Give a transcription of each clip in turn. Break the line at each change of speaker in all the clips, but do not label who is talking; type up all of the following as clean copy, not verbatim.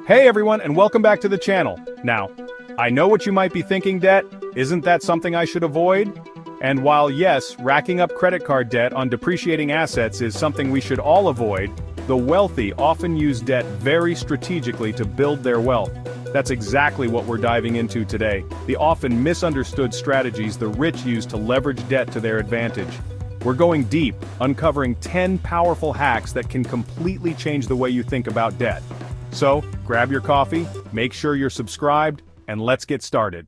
Hey everyone, and welcome back to the channel. Now, I know what you might be thinking, debt. Isn't that something I should avoid? And while yes, racking up credit card debt on depreciating assets is something we should all avoid, the wealthy often use debt very strategically to build their wealth. That's exactly what we're diving into today, the often misunderstood strategies the rich use to leverage debt to their advantage. We're going deep, uncovering 10 powerful hacks that can completely change the way you think about debt. So, grab your coffee, make sure you're subscribed, and let's get started.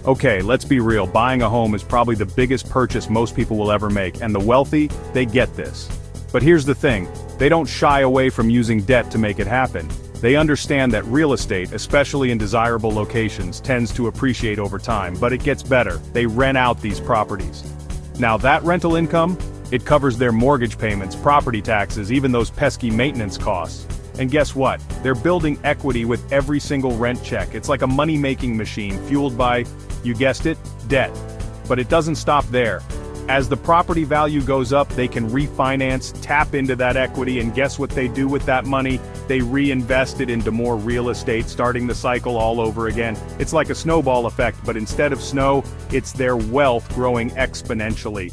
Okay, let's be real, buying a home is probably the biggest purchase most people will ever make, and the wealthy, they get this. But here's the thing, they don't shy away from using debt to make it happen. They understand that real estate, especially in desirable locations, tends to appreciate over time, but it gets better. They rent out these properties. Now that rental income, it covers their mortgage payments, property taxes, even those pesky maintenance costs. And guess what? They're building equity with every single rent check. It's like a money-making machine fueled by, you guessed it, debt. But it doesn't stop there. As the property value goes up, they can refinance, tap into that equity, and guess what they do with that money? They reinvest it into more real estate, starting the cycle all over again. It's like a snowball effect, but instead of snow, it's their wealth growing exponentially.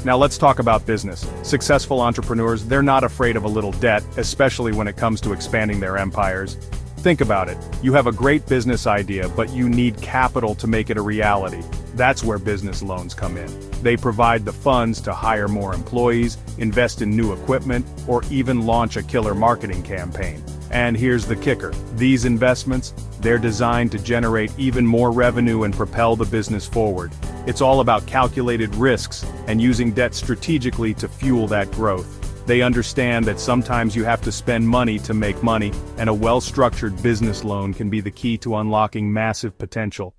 Now let's talk about business. Successful entrepreneurs, they're not afraid of a little debt, especially when it comes to expanding their empires. Think about it. You have a great business idea, but you need capital to make it a reality. That's where business loans come in. They provide the funds to hire more employees, invest in new equipment, or even launch a killer marketing campaign. And here's the kicker. These investments, they're designed to generate even more revenue and propel the business forward. It's all about calculated risks and using debt strategically to fuel that growth. They understand that sometimes you have to spend money to make money, and a well-structured business loan can be the key to unlocking massive potential.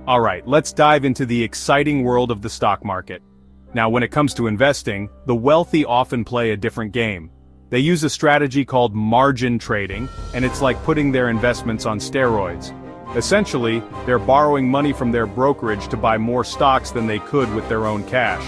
Alright, let's dive into the exciting world of the stock market. Now when it comes to investing, the wealthy often play a different game. They use a strategy called margin trading, and it's like putting their investments on steroids. Essentially, they're borrowing money from their brokerage to buy more stocks than they could with their own cash.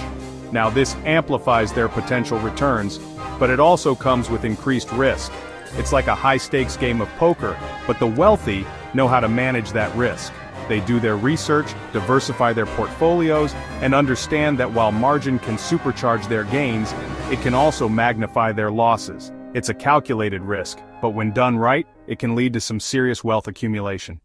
Now this amplifies their potential returns, but it also comes with increased risk. It's like a high-stakes game of poker, but the wealthy know how to manage that risk. They do their research, diversify their portfolios, and understand that while margin can supercharge their gains, it can also magnify their losses. It's a calculated risk, but when done right, it can lead to some serious wealth accumulation.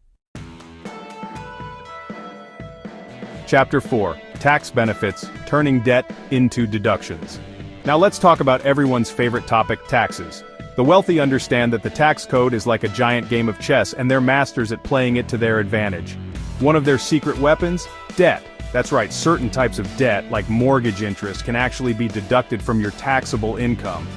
Chapter 4. Tax Benefits, Turning Debt into Deductions. Now let's talk about everyone's favorite topic, taxes. The wealthy understand that the tax code is like a giant game of chess, and they're masters at playing it to their advantage. One of their secret weapons? Debt. That's right, certain types of debt, like mortgage interest, can actually be deducted from your taxable income.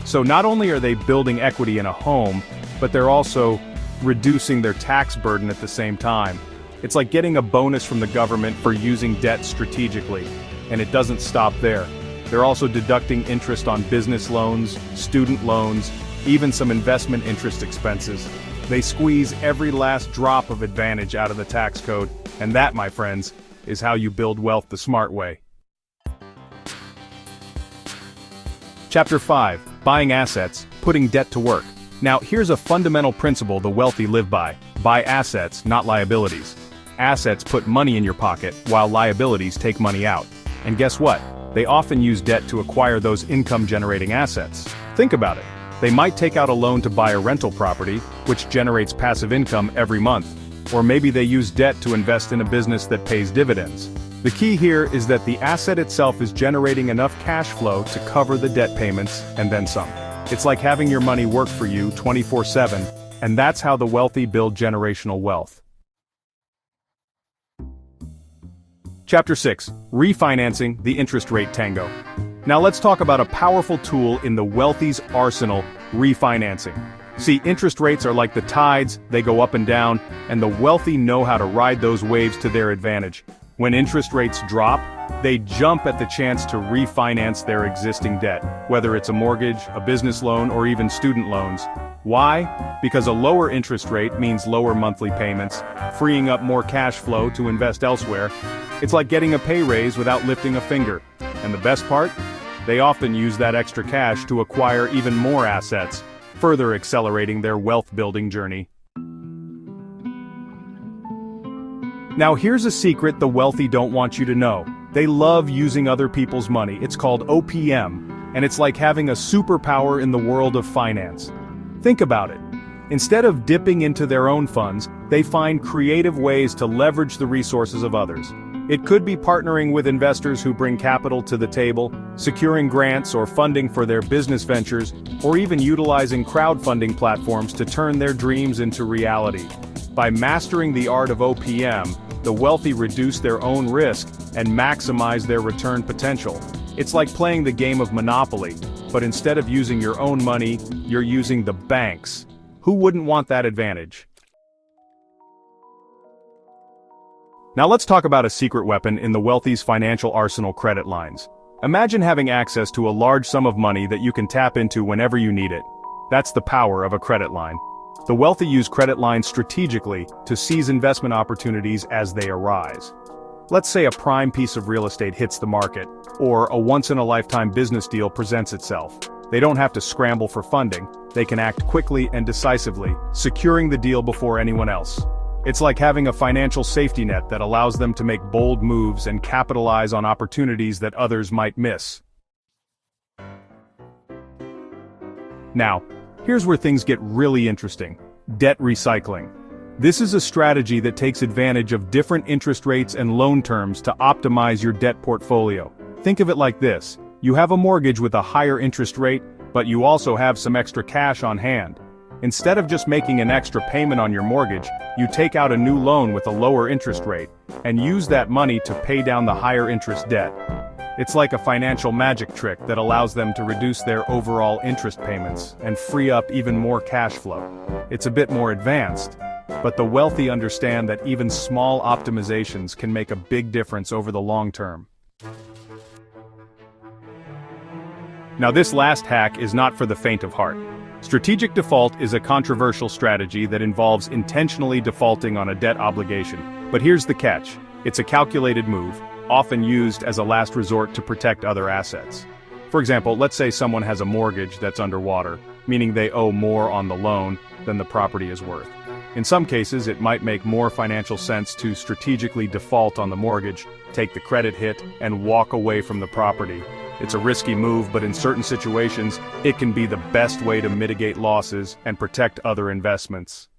So not only are they building equity in a home, but they're also reducing their tax burden at the same time. It's like getting a bonus from the government for using debt strategically. And it doesn't stop there. They're also deducting interest on business loans, student loans, even some investment interest expenses. They squeeze every last drop of advantage out of the tax code, and that, my friends, is how you build wealth the smart way. Chapter 5. Buying assets, putting debt to work. Now, here's a fundamental principle the wealthy live by. Buy assets, not liabilities. Assets put money in your pocket, while liabilities take money out. And guess what? They often use debt to acquire those income-generating assets. Think about it. They might take out a loan to buy a rental property, which generates passive income every month. Or maybe they use debt to invest in a business that pays dividends. The key here is that the asset itself is generating enough cash flow to cover the debt payments, and then some. It's like having your money work for you 24/7, and that's how the wealthy build generational wealth. Chapter 6. Refinancing the interest rate tango. Now let's talk about a powerful tool in the wealthy's arsenal, refinancing. See, interest rates are like the tides, they go up and down, and the wealthy know how to ride those waves to their advantage. When interest rates drop, they jump at the chance to refinance their existing debt, whether it's a mortgage, a business loan, or even student loans. Why? Because a lower interest rate means lower monthly payments, freeing up more cash flow to invest elsewhere, It's like getting a pay raise without lifting a finger. And the best part? They often use that extra cash to acquire even more assets, further accelerating their wealth-building journey. Now here's a secret the wealthy don't want you to know. They love using other people's money. It's called OPM, and it's like having a superpower in the world of finance. Think about it. Instead of dipping into their own funds, they find creative ways to leverage the resources of others. It could be partnering with investors who bring capital to the table, securing grants or funding for their business ventures, or even utilizing crowdfunding platforms to turn their dreams into reality. By mastering the art of OPM, the wealthy reduce their own risk and maximize their return potential. It's like playing the game of Monopoly, but instead of using your own money, you're using the bank's. Who wouldn't want that advantage? Now let's talk about a secret weapon in the wealthy's financial arsenal: credit lines. Imagine having access to a large sum of money that you can tap into whenever you need it. That's the power of a credit line. The wealthy use credit lines strategically to seize investment opportunities as they arise. Let's say a prime piece of real estate hits the market, or a once-in-a-lifetime business deal presents itself. They don't have to scramble for funding, they can act quickly and decisively, securing the deal before anyone else. It's like having a financial safety net that allows them to make bold moves and capitalize on opportunities that others might miss. Now, here's where things get really interesting: debt recycling. This is a strategy that takes advantage of different interest rates and loan terms to optimize your debt portfolio. Think of it like this: you have a mortgage with a higher interest rate, but you also have some extra cash on hand. Instead of just making an extra payment on your mortgage, you take out a new loan with a lower interest rate, and use that money to pay down the higher interest debt. It's like a financial magic trick that allows them to reduce their overall interest payments and free up even more cash flow. It's a bit more advanced, but the wealthy understand that even small optimizations can make a big difference over the long term. Now this last hack is not for the faint of heart. Strategic default is a controversial strategy that involves intentionally defaulting on a debt obligation. But here's the catch: it's a calculated move, often used as a last resort to protect other assets. For example, let's say someone has a mortgage that's underwater, meaning they owe more on the loan than the property is worth. In some cases, it might make more financial sense to strategically default on the mortgage, take the credit hit, and walk away from the property. It's a risky move, but in certain situations, it can be the best way to mitigate losses and protect other investments.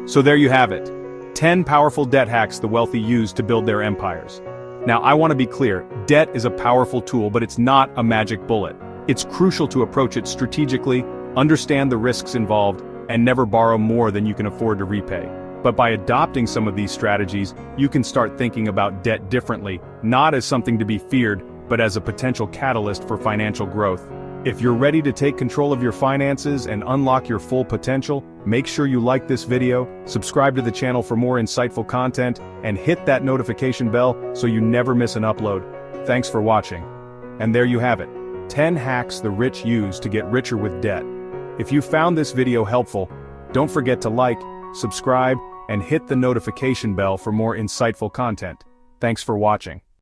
So there you have it. 10 powerful debt hacks the wealthy use to build their empires. Now I want to be clear, debt is a powerful tool, but it's not a magic bullet. It's crucial to approach it strategically, understand the risks involved, and never borrow more than you can afford to repay. But by adopting some of these strategies, you can start thinking about debt differently, not as something to be feared, but as a potential catalyst for financial growth. If you're ready to take control of your finances and unlock your full potential, make sure you like this video, subscribe to the channel for more insightful content, and hit that notification bell so you never miss an upload. Thanks for watching. And there you have it. 10 hacks the rich use to get richer with debt. If you found this video helpful, don't forget to like, subscribe, and hit the notification bell for more insightful content. Thanks for watching.